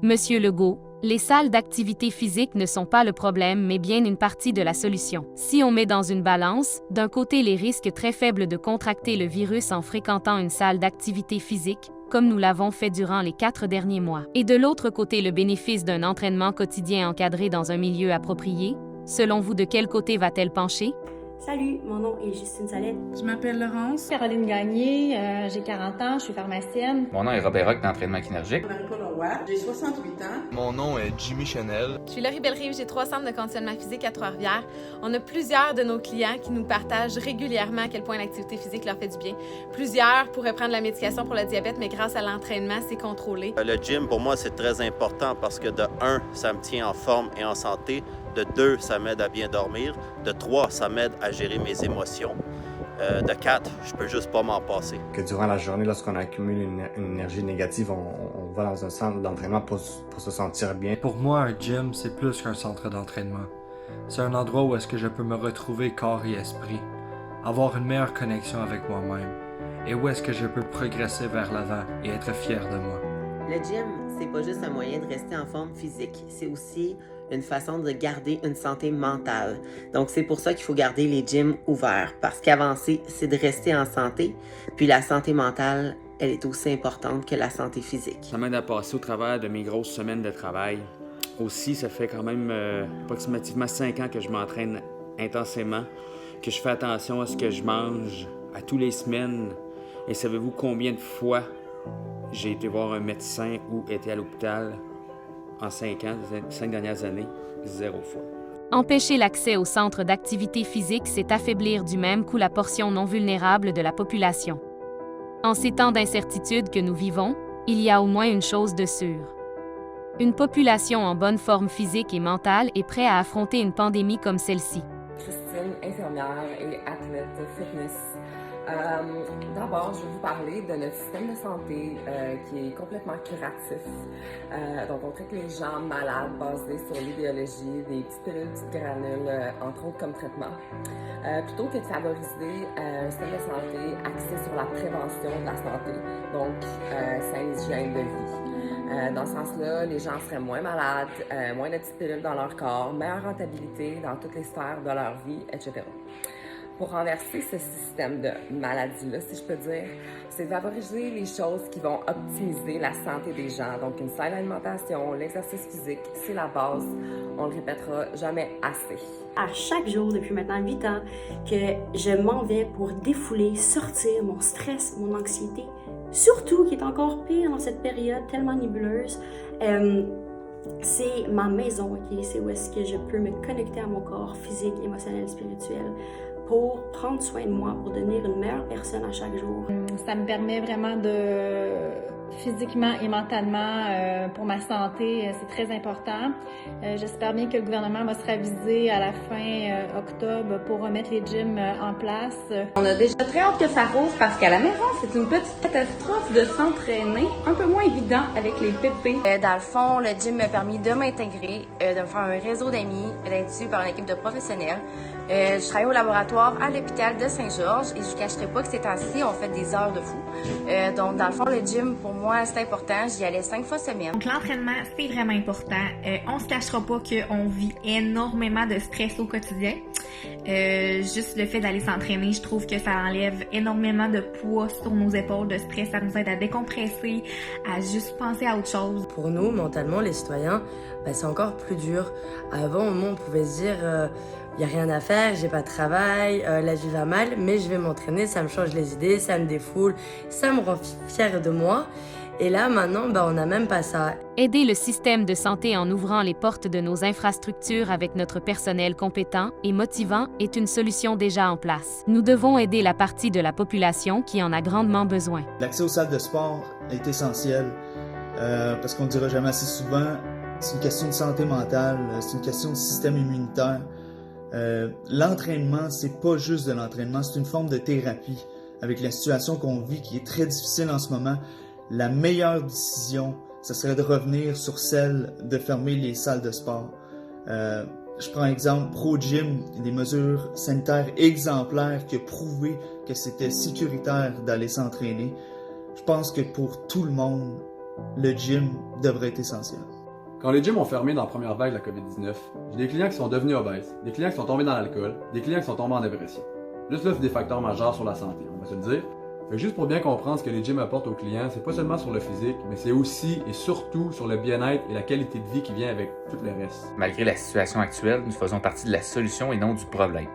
Monsieur Legault, les salles d'activité physique ne sont pas le problème mais bien une partie de la solution. Si on met dans une balance, d'un côté les risques très faibles de contracter le virus en fréquentant une salle d'activité physique, comme nous l'avons fait durant les 4 derniers mois, et de l'autre côté le bénéfice d'un entraînement quotidien encadré dans un milieu approprié, selon vous de quel côté va-t-elle pencher? Salut, mon nom est Justine Salette. Je m'appelle Laurence. Caroline Gagné, j'ai 40 ans, je suis pharmacienne. Mon nom est Robert Rock d'entraînement kinergique. Marie-Paul Roy, j'ai 68 ans. Mon nom est Jimmy Chanel. Je suis Laurie Bellerive, j'ai 3 centres de conditionnement physique à Trois-Rivières. On a plusieurs de nos clients qui nous partagent régulièrement à quel point l'activité physique leur fait du bien. Plusieurs pourraient prendre la médication pour le diabète, mais grâce à l'entraînement, c'est contrôlé. Le gym, pour moi, c'est très important parce que de 1, ça me tient en forme et en santé. De 2, ça m'aide à bien dormir. De 3, ça m'aide à gérer mes émotions. De 4, je peux juste pas m'en passer. Que durant la journée, lorsqu'on accumule une énergie négative, on va dans un centre d'entraînement pour se sentir bien. Pour moi, un gym, c'est plus qu'un centre d'entraînement. C'est un endroit où est-ce que je peux me retrouver corps et esprit, avoir une meilleure connexion avec moi-même, et où est-ce que je peux progresser vers l'avant et être fier de moi. Le gym, c'est pas juste un moyen de rester en forme physique, c'est aussi une façon de garder une santé mentale. Donc, c'est pour ça qu'il faut garder les gyms ouverts, parce qu'avancer, c'est de rester en santé, puis la santé mentale, elle est aussi importante que la santé physique. Ça m'aide à passer au travers de mes grosses semaines de travail. Aussi, ça fait quand même approximativement 5 ans que je m'entraîne intensément, que je fais attention à ce que je mange à tous les semaines. Et savez-vous combien de fois j'ai été voir un médecin ou été à l'hôpital en 5 ans, 5 dernières années? 0 fois. Empêcher l'accès aux centres d'activité physique, c'est affaiblir du même coup la portion non vulnérable de la population. En ces temps d'incertitude que nous vivons, il y a au moins une chose de sûre. Une population en bonne forme physique et mentale est prête à affronter une pandémie comme celle-ci. Christine, infirmière et athlète fitness. D'abord, je vais vous parler de notre système de santé qui est complètement curatif. Donc, on traite les gens malades basés sur l'idéologie, des petites pilules, petites granules, entre autres comme traitement. Plutôt que de favoriser un système de santé axé sur la prévention de la santé, donc saine hygiène de vie. Dans ce sens-là, les gens seraient moins malades, moins de petites pilules dans leur corps, meilleure rentabilité dans toutes les sphères de leur vie, etc. Pour renverser ce système de maladie-là, si je peux dire, c'est de favoriser les choses qui vont optimiser la santé des gens. Donc, une saine alimentation, l'exercice physique, c'est la base. On le répétera jamais assez. À chaque jour, depuis maintenant 8 ans, que je m'en vais pour défouler, sortir mon stress, mon anxiété, surtout qui est encore pire dans cette période tellement nébuleuse. C'est ma maison, ok? C'est où est-ce que je peux me connecter à mon corps physique, émotionnel, spirituel, pour prendre soin de moi, pour devenir une meilleure personne à chaque jour. Ça me permet vraiment de, physiquement et mentalement, pour ma santé, c'est très important. J'espère bien que le gouvernement va se raviser à la fin octobre pour remettre les gyms en place. On a déjà très hâte que ça rouvre parce qu'à la maison, c'est une petite catastrophe de s'entraîner, un peu moins évident avec les pépés. Dans le fond, le gym m'a permis de m'intégrer, de me faire un réseau d'amis, d'être suivi par une équipe de professionnels. Je travaille au laboratoire à l'hôpital de Saint-Georges et je ne cacherai pas que ces temps-ci, on fait des heures de fou. Donc, dans le fond, le gym, pour moi, c'est important. J'y allais 5 fois semaine. Donc, l'entraînement, c'est vraiment important. On se cachera pas qu'on vit énormément de stress au quotidien. Juste le fait d'aller s'entraîner, je trouve que ça enlève énormément de poids sur nos épaules, de stress. Ça nous aide à décompresser, à juste penser à autre chose. Pour nous, mentalement, les citoyens, c'est encore plus dur. Avant, au moins, on pouvait se dire... il n'y a rien à faire, j'ai pas de travail, la vie va mal, mais je vais m'entraîner, ça me change les idées, ça me défoule, ça me rend fière de moi. Et là, maintenant, on n'a même pas ça. Aider le système de santé en ouvrant les portes de nos infrastructures avec notre personnel compétent et motivant est une solution déjà en place. Nous devons aider la partie de la population qui en a grandement besoin. L'accès aux salles de sport est essentiel parce qu'on ne dira jamais assez souvent, c'est une question de santé mentale, c'est une question de système immunitaire. L'entraînement, c'est pas juste de l'entraînement, c'est une forme de thérapie. Avec la situation qu'on vit qui est très difficile en ce moment, la meilleure décision, ce serait de revenir sur celle de fermer les salles de sport. Je prends exemple Pro Gym, des mesures sanitaires exemplaires qui ont prouvé que c'était sécuritaire d'aller s'entraîner. Je pense que pour tout le monde, le gym devrait être essentiel. Quand les gyms ont fermé dans la première vague de la COVID-19, j'ai des clients qui sont devenus obèses, des clients qui sont tombés dans l'alcool, des clients qui sont tombés en dépression. Juste là, c'est des facteurs majeurs sur la santé, on va se le dire. Fait que juste pour bien comprendre ce que les gyms apportent aux clients, c'est pas seulement sur le physique, mais c'est aussi et surtout sur le bien-être et la qualité de vie qui vient avec tout le reste. Malgré la situation actuelle, nous faisons partie de la solution et non du problème.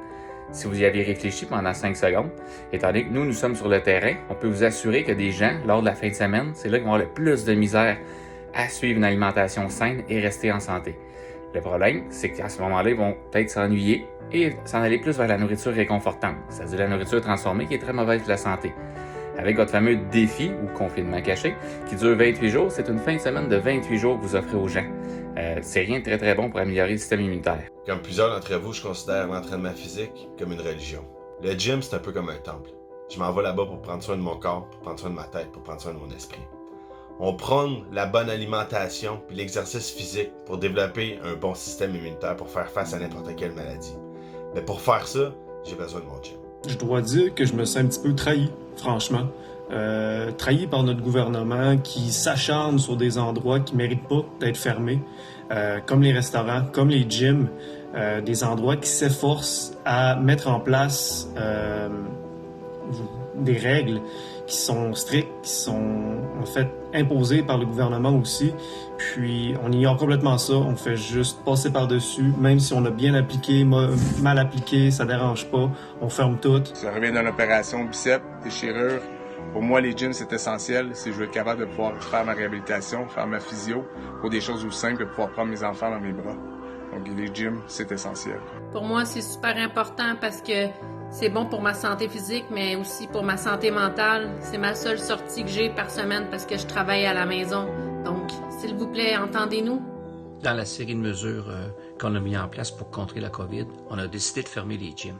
Si vous y avez réfléchi pendant 5 secondes, étant donné que nous sommes sur le terrain, on peut vous assurer que des gens, lors de la fin de semaine, c'est là qu'ils vont avoir le plus de misère à suivre une alimentation saine et rester en santé. Le problème, c'est qu'à ce moment-là, ils vont peut-être s'ennuyer et s'en aller plus vers la nourriture réconfortante, c'est-à-dire la nourriture transformée qui est très mauvaise pour la santé. Avec votre fameux défi ou confinement caché qui dure 28 jours, c'est une fin de semaine de 28 jours que vous offrez aux gens. C'est rien de très très bon pour améliorer le système immunitaire. Comme plusieurs d'entre vous, je considère l'entraînement physique comme une religion. Le gym, c'est un peu comme un temple. Je m'en vais là-bas pour prendre soin de mon corps, pour prendre soin de ma tête, pour prendre soin de mon esprit. On prône la bonne alimentation puis l'exercice physique pour développer un bon système immunitaire pour faire face à n'importe quelle maladie. Mais pour faire ça, j'ai besoin de mon gym. Je dois dire que je me sens un petit peu trahi, franchement. Trahi par notre gouvernement qui s'acharne sur des endroits qui ne méritent pas d'être fermés, comme les restaurants, comme les gyms, des endroits qui s'efforcent à mettre en place des règles qui sont strictes, qui sont en fait imposées par le gouvernement aussi. Puis on ignore complètement ça, on fait juste passer par-dessus, même si on a bien appliqué, mal appliqué, ça dérange pas, on ferme tout. Je reviens d'une opération biceps, déchirure. Pour moi, les gyms, c'est essentiel si je veux être capable de pouvoir faire ma réhabilitation, faire ma physio, pour des choses aussi simples que pouvoir prendre mes enfants dans mes bras. Donc les gyms, c'est essentiel. Pour moi, c'est super important parce que c'est bon pour ma santé physique, mais aussi pour ma santé mentale. C'est ma seule sortie que j'ai par semaine parce que je travaille à la maison. Donc, s'il vous plaît, entendez-nous. Dans la série de mesures qu'on a mis en place pour contrer la COVID, on a décidé de fermer les gyms.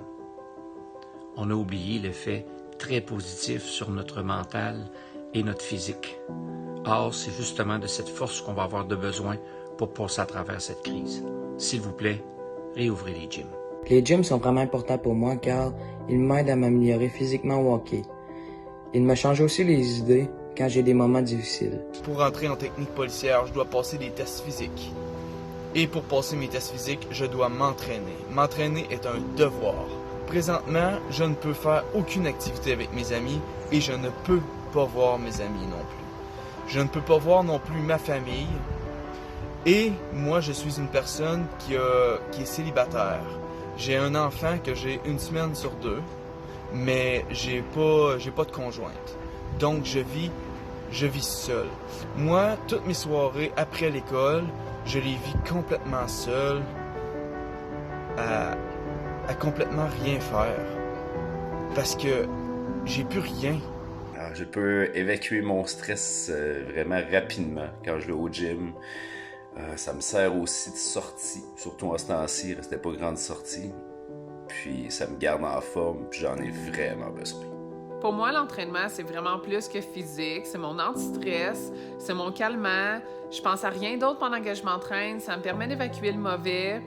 On a oublié l'effet très positif sur notre mental et notre physique. Or, c'est justement de cette force qu'on va avoir de besoin pour passer à travers cette crise. S'il vous plaît, réouvrez les gyms. Les gyms sont vraiment importants pour moi car ils m'aident à m'améliorer physiquement au hockey. Ils me changent aussi les idées quand j'ai des moments difficiles. Pour entrer en technique policière, je dois passer des tests physiques. Et pour passer mes tests physiques, je dois m'entraîner. M'entraîner est un devoir. Présentement, je ne peux faire aucune activité avec mes amis et je ne peux pas voir mes amis non plus. Je ne peux pas voir non plus ma famille. Et moi, je suis une personne qui est célibataire. J'ai un enfant que j'ai 1 semaine sur 2, mais j'ai pas de conjointe. Donc, je vis seul. Moi, toutes mes soirées après l'école, je les vis complètement seul, à complètement rien faire. Parce que j'ai plus rien. Alors, je peux évacuer mon stress vraiment rapidement quand je vais au gym. Ça me sert aussi de sortie, surtout en ce temps-ci, il ne restait pas grande sortie. Puis ça me garde en forme, puis j'en ai vraiment besoin. Pour moi, l'entraînement, c'est vraiment plus que physique. C'est mon anti-stress, c'est mon calmant. Je pense à rien d'autre pendant que je m'entraîne. Ça me permet d'évacuer le mauvais.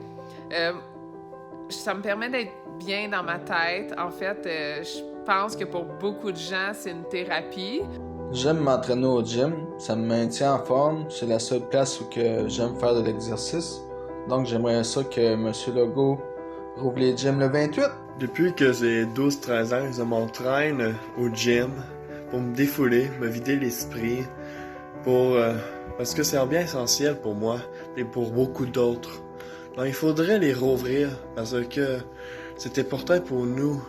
Ça me permet d'être bien dans ma tête. En fait, je pense que pour beaucoup de gens, c'est une thérapie. J'aime m'entraîner au gym, ça me maintient en forme, c'est la seule place où que j'aime faire de l'exercice. Donc j'aimerais ça que M. Legault rouvre les gyms le 28. Depuis que j'ai 12-13 ans, je m'entraîne au gym pour me défouler, me vider l'esprit, parce que c'est bien essentiel pour moi et pour beaucoup d'autres. Donc il faudrait les rouvrir parce que c'est important pour nous,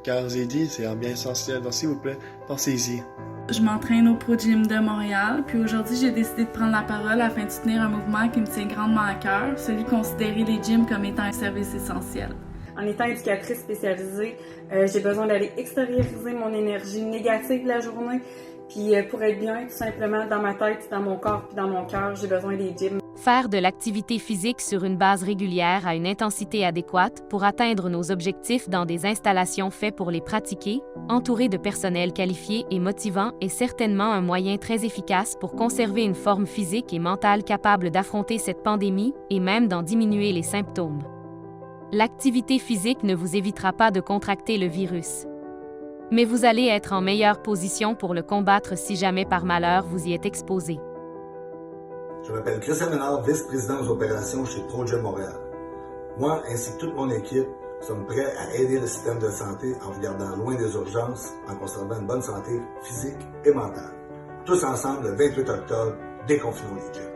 car j'ai dit c'est bien essentiel. Donc s'il vous plaît, pensez-y. Je m'entraîne au Pro Gym de Montréal, puis aujourd'hui j'ai décidé de prendre la parole afin de soutenir un mouvement qui me tient grandement à cœur, celui de considérer les gyms comme étant un service essentiel. En étant éducatrice spécialisée, j'ai besoin d'aller extérioriser mon énergie négative de la journée, puis pour être bien, tout simplement, dans ma tête, dans mon corps, puis dans mon cœur, j'ai besoin des gyms. Faire de l'activité physique sur une base régulière à une intensité adéquate pour atteindre nos objectifs dans des installations faites pour les pratiquer, entouré de personnel qualifié et motivant, est certainement un moyen très efficace pour conserver une forme physique et mentale capable d'affronter cette pandémie et même d'en diminuer les symptômes. L'activité physique ne vous évitera pas de contracter le virus. Mais vous allez être en meilleure position pour le combattre si jamais par malheur vous y êtes exposé. Je m'appelle Christian Ménard, vice-président aux opérations chez ProGym Montréal. Moi, ainsi que toute mon équipe, sommes prêts à aider le système de santé en vous gardant loin des urgences, en conservant une bonne santé physique et mentale. Tous ensemble, le 28 octobre, déconfinons les gyms.